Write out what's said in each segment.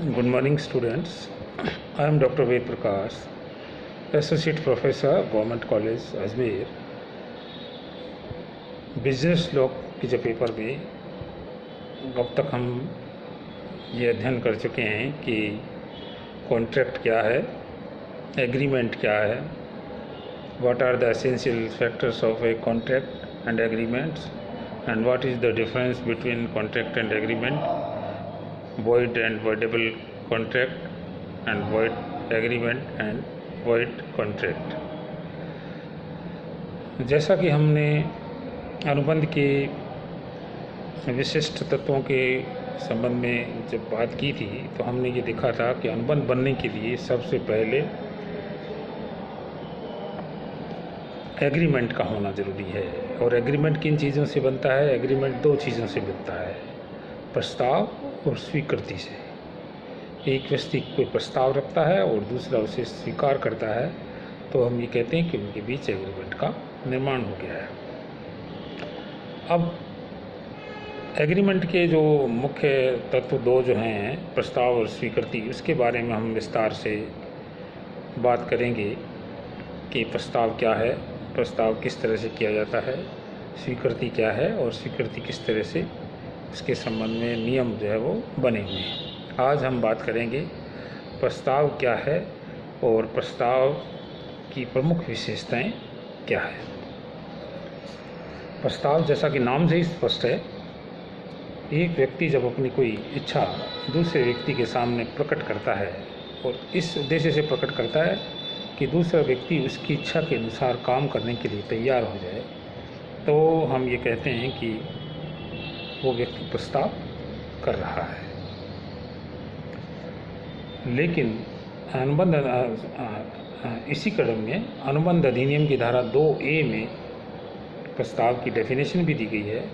Good morning, students. I am Dr. Ved Prakash, Associate Professor, Government College, Ajmer. Business law के जो paper में अब तक हम ये अध्ययन कर चुके हैं कि कॉन्ट्रैक्ट क्या है, एग्रीमेंट क्या है, what are the essential factors of a contract and agreements, and what is the difference between contract and agreement, void and voidable contract and void agreement and void contract। जैसा कि हमने अनुबंध के विशिष्ट तत्वों के संबंध में जब बात की थी तो हमने ये देखा था कि अनुबंध बनने के लिए सबसे पहले एग्रीमेंट का होना ज़रूरी है। और एग्रीमेंट किन चीज़ों से बनता है? एग्रीमेंट दो चीज़ों से बनता है, प्रस्ताव और स्वीकृति से। एक व्यक्ति कोई प्रस्ताव रखता है और दूसरा उसे स्वीकार करता है तो हम ये कहते हैं कि उनके बीच एग्रीमेंट का निर्माण हो गया है। अब एग्रीमेंट के जो मुख्य तत्व दो जो हैं, प्रस्ताव और स्वीकृति, उसके बारे में हम विस्तार से बात करेंगे कि प्रस्ताव क्या है, प्रस्ताव किस तरह से किया जाता है, स्वीकृति क्या है और स्वीकृति किस तरह से उसके संबंध में नियम जो है वो बने हुए हैं। आज हम बात करेंगे प्रस्ताव क्या है और प्रस्ताव की प्रमुख विशेषताएं क्या है। प्रस्ताव जैसा कि नाम से ही स्पष्ट है, एक व्यक्ति जब अपनी कोई इच्छा दूसरे व्यक्ति के सामने प्रकट करता है और इस उद्देश्य से प्रकट करता है कि दूसरा व्यक्ति उसकी इच्छा के अनुसार काम करने के लिए तैयार हो जाए, तो हम ये कहते हैं कि वो व्यक्ति प्रस्ताव कर रहा है। लेकिन अनुबंध इसी क्रम में अनुबंध अधिनियम की धारा 2A में प्रस्ताव की डेफिनेशन भी दी गई है।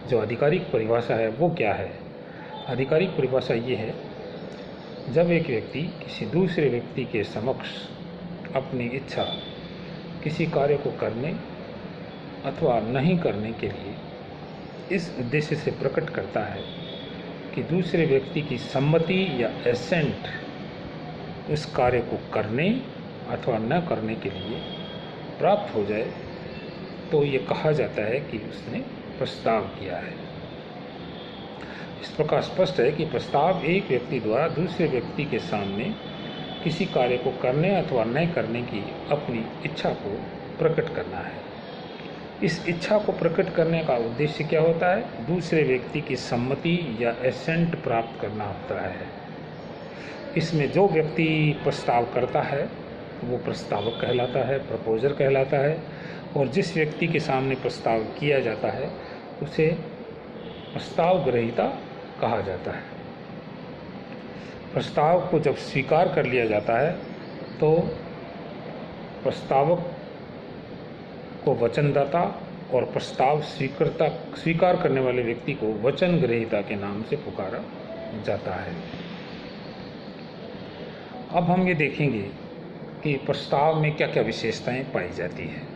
जो आधिकारिक परिभाषा है वो क्या है? आधिकारिक परिभाषा ये है, जब एक व्यक्ति किसी दूसरे व्यक्ति के समक्ष अपनी इच्छा किसी कार्य को करने अथवा नहीं करने के लिए इस उद्देश्य से प्रकट करता है कि दूसरे व्यक्ति की सम्मति या एसेंट उस कार्य को करने अथवा न करने के लिए प्राप्त हो जाए, तो ये कहा जाता है कि उसने प्रस्ताव किया है। इस प्रकार स्पष्ट है कि प्रस्ताव एक व्यक्ति द्वारा दूसरे व्यक्ति के सामने किसी कार्य को करने अथवा न करने की अपनी इच्छा को प्रकट करना है। इस इच्छा को प्रकट करने का उद्देश्य क्या होता है? दूसरे व्यक्ति की सम्मति या एसेंट प्राप्त करना होता है। इसमें जो व्यक्ति प्रस्ताव करता है वो प्रस्तावक कहलाता है, प्रपोजर कहलाता है, और जिस व्यक्ति के सामने प्रस्ताव किया जाता है उसे प्रस्ताव ग्रहीता कहा जाता है। प्रस्ताव को जब स्वीकार कर लिया जाता है तो प्रस्तावक को वचनदाता और प्रस्ताव स्वीकार करने वाले व्यक्ति को वचन ग्रहीता के नाम से पुकारा जाता है। अब हम ये देखेंगे कि प्रस्ताव में क्या क्या विशेषताएं पाई जाती हैं।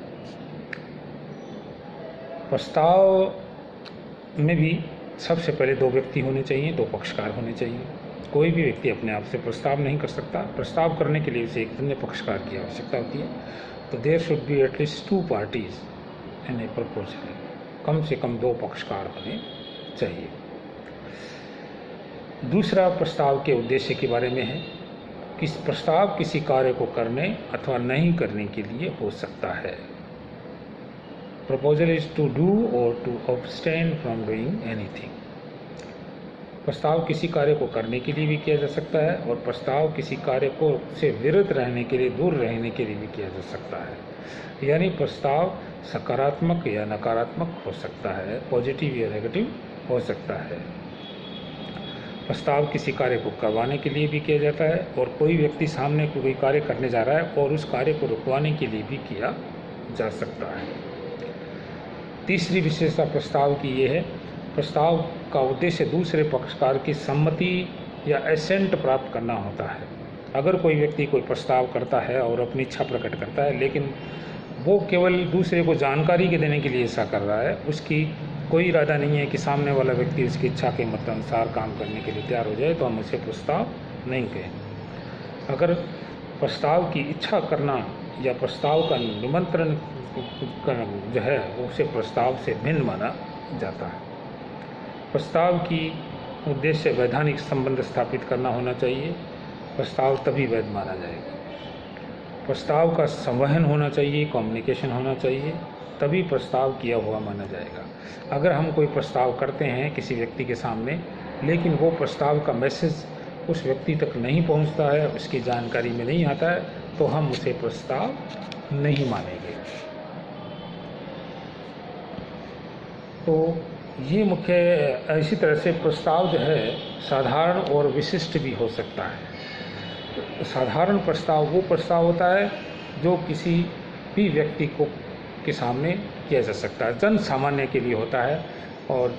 प्रस्ताव में भी सबसे पहले दो व्यक्ति होने चाहिए, दो पक्षकार होने चाहिए। कोई भी व्यक्ति अपने आप से प्रस्ताव नहीं कर सकता। प्रस्ताव करने के लिए उसे एक अन्य पक्षकार की आवश्यकता होती है। तो there should be at least 2 parties in a proposal. कम से कम 2 पक्षकार होने चाहिए। दूसरा प्रस्ताव के उद्देश्य के बारे में है कि प्रस्ताव किसी कार्य को करने अथवा नहीं करने के लिए हो सकता है। Proposal is to do or to abstain from doing anything. प्रस्ताव किसी कार्य को करने के लिए भी किया जा सकता है और प्रस्ताव किसी कार्य को से विरत रहने के लिए, दूर रहने के लिए भी किया जा सकता है। यानी प्रस्ताव सकारात्मक या नकारात्मक हो सकता है, पॉजिटिव या नेगेटिव हो सकता है। प्रस्ताव किसी कार्य को करवाने के लिए भी किया जाता है और कोई व्यक्ति सामने कोई कार्य करने जा रहा है और उस कार्य को रुकवाने के लिए भी किया जा सकता है। तीसरी विशेषता प्रस्ताव की ये है, प्रस्ताव का उद्देश्य दूसरे पक्षकार की सम्मति या एसेंट प्राप्त करना होता है। अगर कोई व्यक्ति कोई प्रस्ताव करता है और अपनी इच्छा प्रकट करता है, लेकिन वो केवल दूसरे को जानकारी के देने के लिए ऐसा कर रहा है, उसकी कोई इरादा नहीं है कि सामने वाला व्यक्ति उसकी इच्छा के मतानुसार काम करने के लिए तैयार हो जाए, तो हम उसे प्रस्ताव नहीं कहें। अगर प्रस्ताव की इच्छा करना या प्रस्ताव का निमंत्रण जो है उसे प्रस्ताव से भिन्न माना जाता है। प्रस्ताव की उद्देश्य वैधानिक संबंध स्थापित करना होना चाहिए, प्रस्ताव तभी वैध माना जाएगा। प्रस्ताव का संवहन होना चाहिए, कम्युनिकेशन होना चाहिए, तभी प्रस्ताव किया हुआ माना जाएगा। अगर हम कोई प्रस्ताव करते हैं किसी व्यक्ति के सामने, लेकिन वो प्रस्ताव का मैसेज उस व्यक्ति तक नहीं पहुंचता है, उसकी जानकारी में नहीं आता है, तो हम उसे प्रस्ताव नहीं मानेंगे। तो ये मुख्य, इसी तरह से प्रस्ताव जो है साधारण और विशिष्ट भी हो सकता है। साधारण प्रस्ताव वो प्रस्ताव होता है जो किसी भी व्यक्ति को के सामने किया जा सकता है, जन सामान्य के लिए होता है, और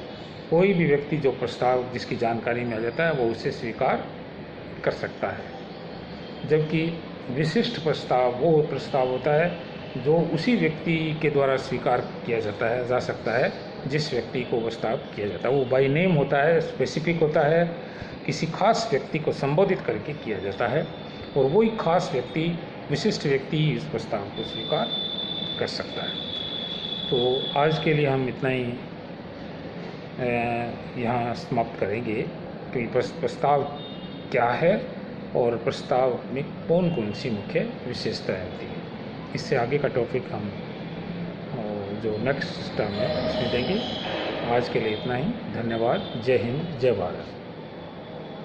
कोई भी व्यक्ति जो प्रस्ताव जिसकी जानकारी में आ जाता है वो उसे स्वीकार कर सकता है। जबकि विशिष्ट प्रस्ताव वो प्रस्ताव होता है जो उसी व्यक्ति के द्वारा स्वीकार किया जा सकता है जिस व्यक्ति को प्रस्ताव किया जाता है। वो बाय नेम होता है, स्पेसिफिक होता है, किसी खास व्यक्ति को संबोधित करके किया जाता है, और वही खास व्यक्ति, विशिष्ट व्यक्ति ही इस प्रस्ताव को स्वीकार कर सकता है। तो आज के लिए हम इतना ही यहाँ समाप्त करेंगे कि प्रस्ताव क्या है और प्रस्ताव में कौन कौन सी मुख्य विशेषताएं होती हैं। इससे आगे का टॉपिक हम जो नेक्स्ट सिस्टम है उसमें देंगे। आज के लिए इतना ही। धन्यवाद। जय हिंद, जय भारत।